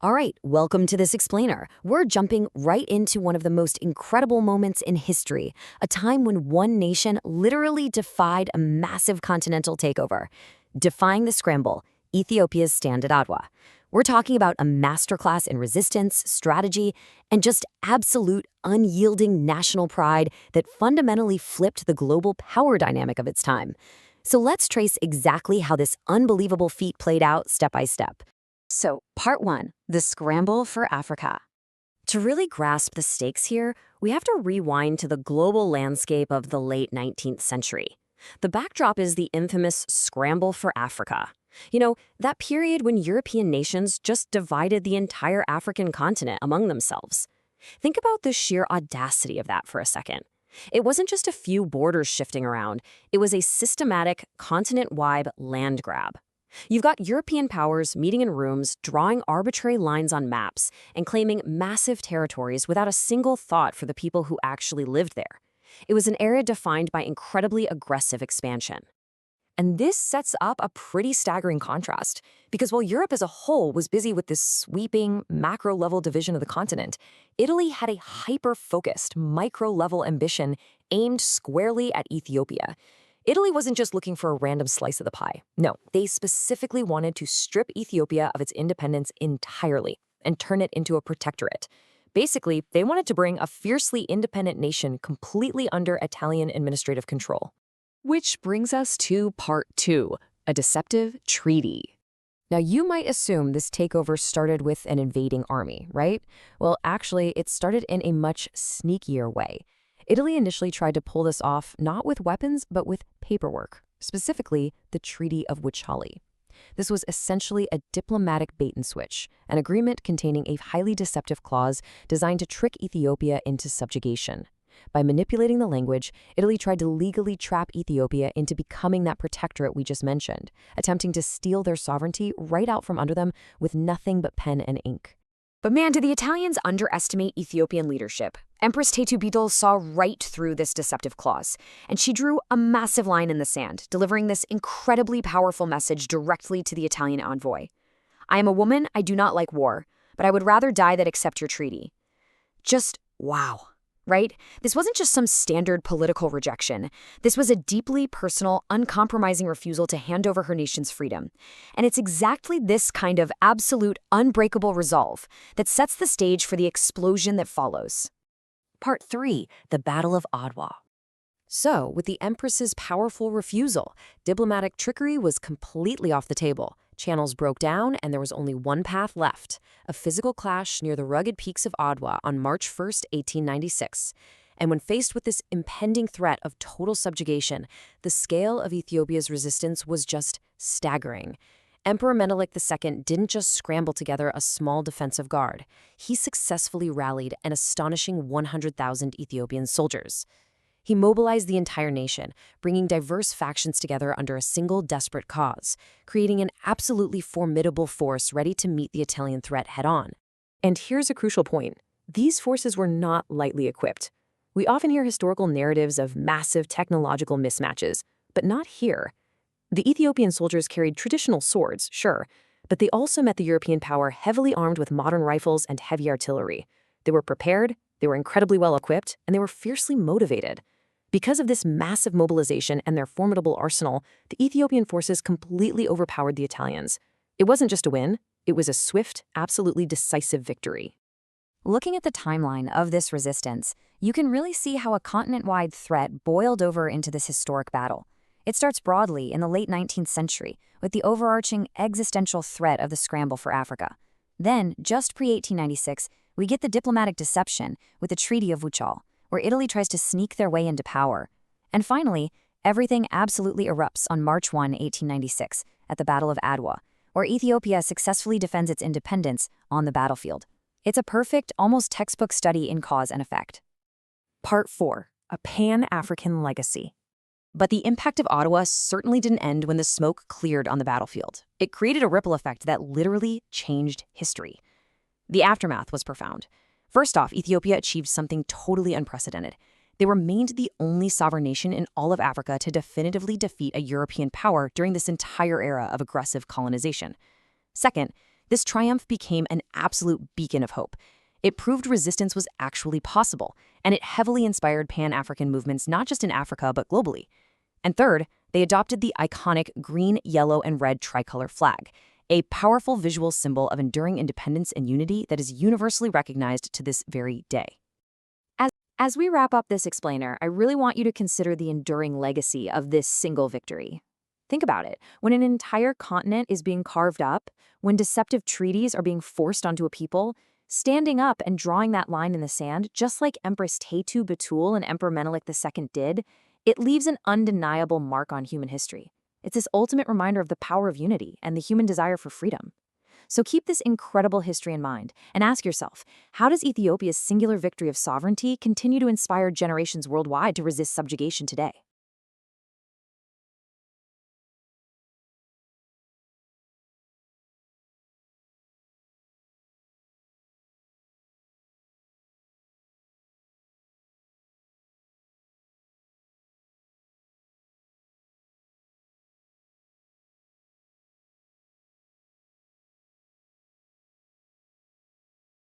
All right, welcome to this explainer. We're jumping right into one of the most incredible moments in history, a time when one nation literally defied a massive continental takeover. Defying the Scramble, Ethiopia's stand at Adwa. We're talking about a masterclass in resistance, strategy, and just absolute unyielding national pride that fundamentally flipped the global power dynamic of its time. So let's trace exactly how this unbelievable feat played out step by step. So, part one, the scramble for Africa. To really grasp the stakes here, we have to rewind to the global landscape of the late 19th century. The backdrop is the infamous scramble for Africa. You know, that period when European nations just divided the entire African continent among themselves. Think about the sheer audacity of that for a second. It wasn't just a few borders shifting around, it was a systematic, continent-wide land grab. You've got European powers meeting in rooms, drawing arbitrary lines on maps, and claiming massive territories without a single thought for the people who actually lived there. It was an era defined by incredibly aggressive expansion. And this sets up a pretty staggering contrast, because while Europe as a whole was busy with this sweeping, macro-level division of the continent, Italy had a hyper-focused, micro-level ambition aimed squarely at Ethiopia. Italy wasn't just looking for a random slice of the pie. No, they specifically wanted to strip Ethiopia of its independence entirely and turn it into a protectorate. Basically, they wanted to bring a fiercely independent nation completely under Italian administrative control. Which brings us to part two, a deceptive treaty. Now, you might assume this takeover started with an invading army, right? Well, actually, it started in a much sneakier way. Italy initially tried to pull this off not with weapons, but with paperwork, specifically the Treaty of Wuchale. This was essentially a diplomatic bait-and-switch, an agreement containing a highly deceptive clause designed to trick Ethiopia into subjugation. By manipulating the language, Italy tried to legally trap Ethiopia into becoming that protectorate we just mentioned, attempting to steal their sovereignty right out from under them with nothing but pen and ink. But man, did the Italians underestimate Ethiopian leadership? Empress Taytu Betul saw right through this deceptive clause, and she drew a massive line in the sand, delivering this incredibly powerful message directly to the Italian envoy. I am a woman, I do not like war, but I would rather die than accept your treaty. Just wow. Right? This wasn't just some standard political rejection. This was a deeply personal, uncompromising refusal to hand over her nation's freedom. And it's exactly this kind of absolute, unbreakable resolve that sets the stage for the explosion that follows. Part 3, the Battle of Adwa. So, with the Empress's powerful refusal, diplomatic trickery was completely off the table. Channels broke down, and there was only one path left, a physical clash near the rugged peaks of Adwa on March 1, 1896. And when faced with this impending threat of total subjugation, the scale of Ethiopia's resistance was just staggering. Emperor Menelik II didn't just scramble together a small defensive guard. He successfully rallied an astonishing 100,000 Ethiopian soldiers. He mobilized the entire nation, bringing diverse factions together under a single desperate cause, creating an absolutely formidable force ready to meet the Italian threat head-on. And here's a crucial point. These forces were not lightly equipped. We often hear historical narratives of massive technological mismatches, but not here. The Ethiopian soldiers carried traditional swords, sure, but they also met the European power heavily armed with modern rifles and heavy artillery. They were prepared, they were incredibly well equipped, and they were fiercely motivated. Because of this massive mobilization and their formidable arsenal, the Ethiopian forces completely overpowered the Italians. It wasn't just a win, it was a swift, absolutely decisive victory. Looking at the timeline of this resistance, you can really see how a continent-wide threat boiled over into this historic battle. It starts broadly in the late 19th century, with the overarching existential threat of the scramble for Africa. Then, just pre-1896, we get the diplomatic deception with the Treaty of Wuchale, where Italy tries to sneak their way into power. And finally, everything absolutely erupts on March 1, 1896, at the Battle of Adwa, where Ethiopia successfully defends its independence on the battlefield. It's a perfect, almost textbook study in cause and effect. Part 4, a Pan-African legacy. But the impact of Adwa certainly didn't end when the smoke cleared on the battlefield. It created a ripple effect that literally changed history. The aftermath was profound. First off, Ethiopia achieved something totally unprecedented. They remained the only sovereign nation in all of Africa to definitively defeat a European power during this entire era of aggressive colonization. Second, This triumph became an absolute beacon of hope. It proved resistance was actually possible, and it heavily inspired Pan-African movements not just in Africa but globally. And third, they adopted the iconic green, yellow, and red tricolor flag, a powerful visual symbol of enduring independence and unity that is universally recognized to this very day. As we wrap up this explainer, I really want you to consider the enduring legacy of this single victory. Think about it. When an entire continent is being carved up, when deceptive treaties are being forced onto a people, standing up and drawing that line in the sand, just like Empress Taytu Betul and Emperor Menelik II did, it leaves an undeniable mark on human history. It's this ultimate reminder of the power of unity and the human desire for freedom. So keep this incredible history in mind and ask yourself, how does Ethiopia's singular victory of sovereignty continue to inspire generations worldwide to resist subjugation today?